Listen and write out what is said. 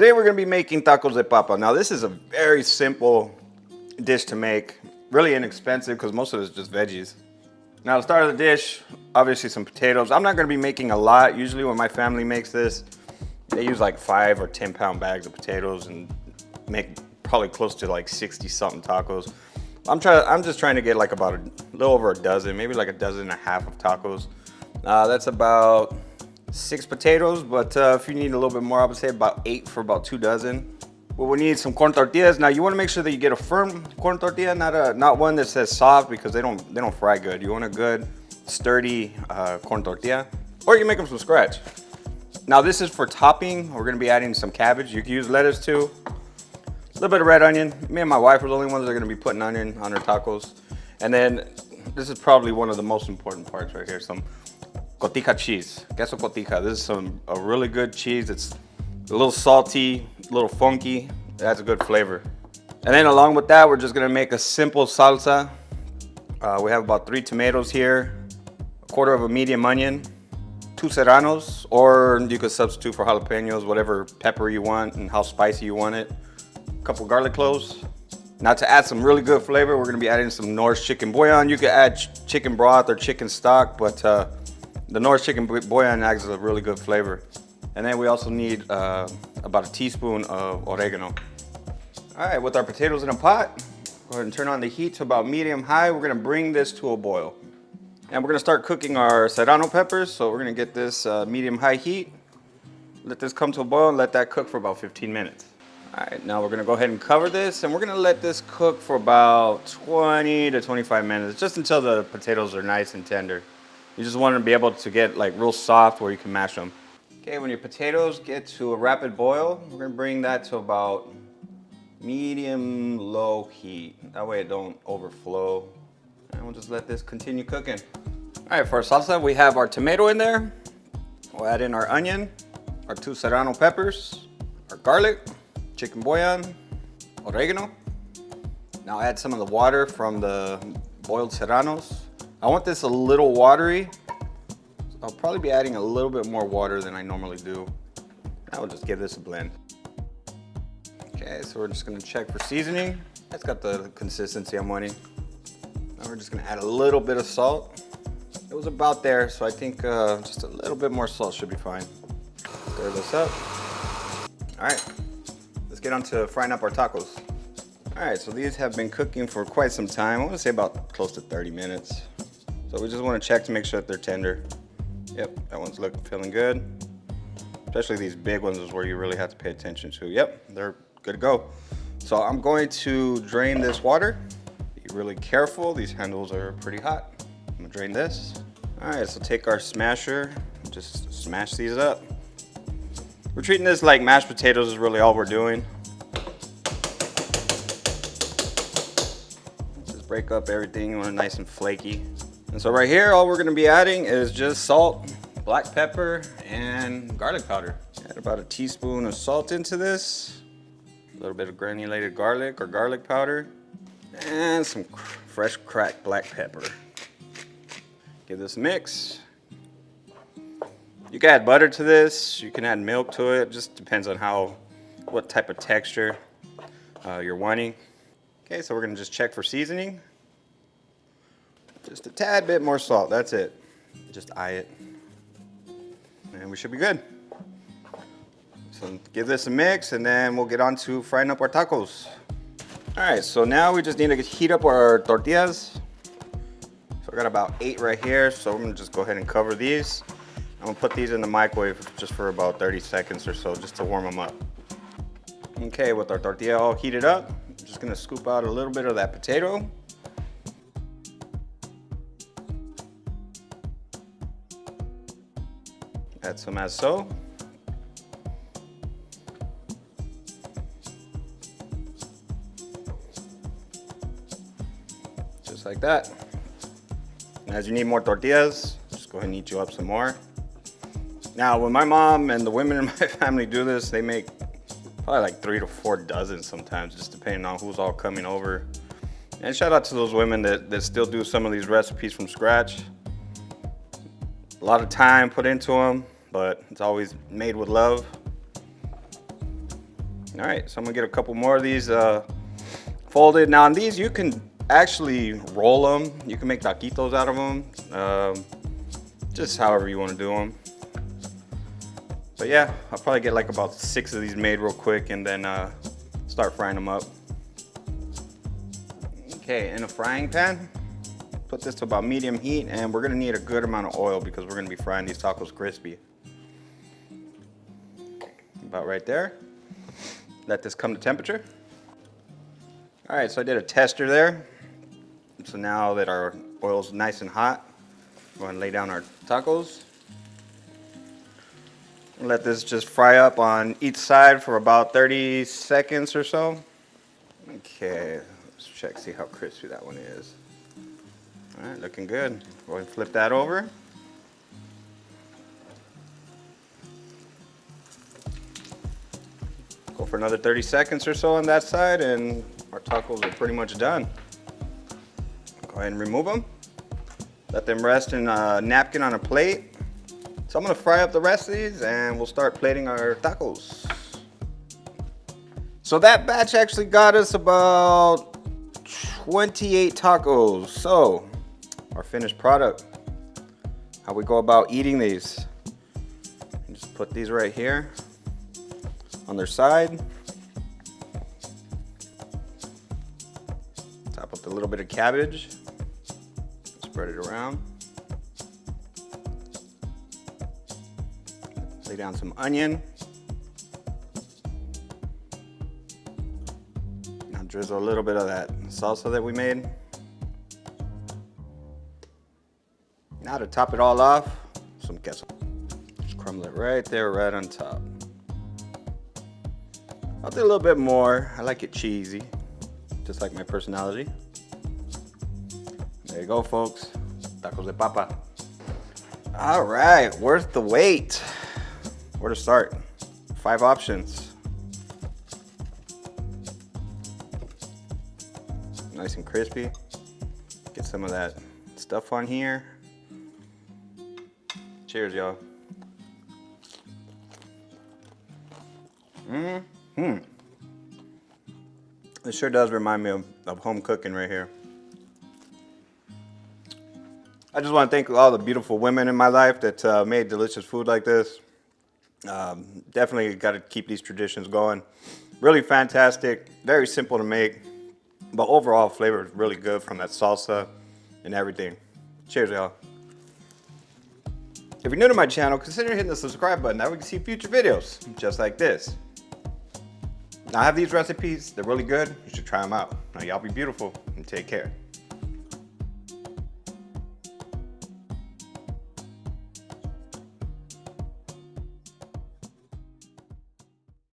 Today we're gonna be making tacos de papa. Now this is a very simple dish to make, really inexpensive because most of it is just veggies. Now to start the dish, obviously some potatoes. I'm not gonna be making a lot. Usually when my family makes this, they use like 5 or 10 pound bags of potatoes and make probably close to like 60 something tacos. I'm just trying to get like about a little over a dozen, maybe like a dozen and a half of tacos. That's about 6 potatoes, but if you need a little bit more, I would say about 8 for about 2 dozen. Well, we need some corn tortillas. Now you want to make sure that you get a firm corn tortilla, not one that says soft, because they don't fry good. You want a good, sturdy corn tortilla, or you can make them from scratch. Now this is for topping. We're gonna be adding some cabbage. You can use lettuce too. A little bit of red onion. Me and my wife are the only ones that are gonna be putting onion on our tacos. And then this is probably one of the most important parts right here. Some Cotija cheese, queso Cotija. This is a really good cheese. It's a little salty, a little funky. It adds a good flavor. And then along with that, we're just gonna make a simple salsa. We have about 3 tomatoes here, 1/4 of a medium onion, 2 serranos, or you could substitute for jalapenos, whatever pepper you want and how spicy you want it. A couple garlic cloves. Now to add some really good flavor, we're gonna be adding some Norse chicken bouillon. You could add chicken broth or chicken stock, but the Norse chicken bouillon adds a really good flavor. And then we also need about a teaspoon of oregano. All right, with our potatoes in a pot, go ahead and turn on the heat to about medium high. We're gonna bring this to a boil. And we're gonna start cooking our serrano peppers. So we're gonna get this medium high heat. Let this come to a boil and let that cook for about 15 minutes. All right, now we're gonna go ahead and cover this, and we're gonna let this cook for about 20 to 25 minutes, just until the potatoes are nice and tender. You just want to be able to get like real soft where you can mash them. Okay, when your potatoes get to a rapid boil, we're gonna bring that to about medium low heat. That way it don't overflow. And we'll just let this continue cooking. All right, for our salsa, we have our tomato in there. We'll add in our onion, our 2 serrano peppers, our garlic, chicken bouillon, oregano. Now add some of the water from the boiled serranos. I want this a little watery. I'll probably be adding a little bit more water than I normally do. I will just give this a blend. Okay, so we're just gonna check for seasoning. That's got the consistency I'm wanting. Now we're just gonna add a little bit of salt. It was about there, so I think just a little bit more salt should be fine. Stir this up. All right. Let's get on to frying up our tacos. All right, so these have been cooking for quite some time. I want to say about close to 30 minutes. So we just want to check to make sure that they're tender. Yep, that one's feeling good. Especially these big ones is where you really have to pay attention to. Yep, they're good to go. So I'm going to drain this water. Be really careful, these handles are pretty hot. I'm gonna drain this. All right, so take our smasher, just smash these up. We're treating this like mashed potatoes is really all we're doing. Just break up everything, you want it nice and flaky. And so right here, all we're gonna be adding is just salt, black pepper, and garlic powder. Add about a teaspoon of salt into this, a little bit of granulated garlic or garlic powder, and some fresh cracked black pepper. Give this a mix. You can add butter to this, you can add milk to it, just depends on what type of texture you're wanting. Okay, so we're gonna just check for seasoning. Just a tad bit more salt, that's it. Just eye it. And we should be good. So give this a mix and then we'll get on to frying up our tacos. All right, so now we just need to heat up our tortillas. So I got about 8 right here, so I'm gonna just go ahead and cover these. I'm gonna put these in the microwave just for about 30 seconds or so, just to warm them up. Okay, with our tortilla all heated up, I'm just gonna scoop out a little bit of that potato. Add some as so. Just like that. And as you need more tortillas, just go ahead and eat you up some more. Now, when my mom and the women in my family do this, they make probably like 3 to 4 dozen sometimes, just depending on who's all coming over. And shout out to those women that still do some of these recipes from scratch. A lot of time put into them, but it's always made with love. All right, so I'm gonna get a couple more of these folded. Now on these, you can actually roll them. You can make taquitos out of them. Just however you want to do them. But yeah, I'll probably get like about 6 of these made real quick and then start frying them up. Okay, in a frying pan, put this to about medium heat, and we're gonna need a good amount of oil because we're gonna be frying these tacos crispy. About right there. Let this come to temperature. All right, so I did a tester there. So now that our oil's nice and hot, we're gonna lay down our tacos. Let this just fry up on each side for about 30 seconds or so. Okay, let's check, see how crispy that one is. All right, looking good. Go ahead and flip that over. Go for another 30 seconds or so on that side, and our tacos are pretty much done. Go ahead and remove them. Let them rest in a napkin on a plate. So I'm gonna fry up the rest of these and we'll start plating our tacos. So that batch actually got us about 28 tacos. So our finished product, how we go about eating these. Just put these right here on their side. Top up a little bit of cabbage. Spread it around. Lay down some onion. Now drizzle a little bit of that salsa that we made. Now to top it all off, some queso. Just crumble it right there, right on top. I'll do a little bit more. I like it cheesy, just like my personality. There you go, folks. Tacos de papa. All right, worth the wait. Where to start? 5 options. Nice and crispy. Get some of that stuff on here. Cheers, y'all. This sure does remind me of home cooking right here. I just want to thank all the beautiful women in my life that made delicious food like this. Definitely got to keep these traditions going. Really fantastic, very simple to make, but overall flavor is really good from that salsa and everything. Cheers, y'all. If you're new to my channel, consider hitting the subscribe button. That way you can see future videos just like this. Now I have these recipes, they're really good. You should try them out. Now y'all be beautiful and take care.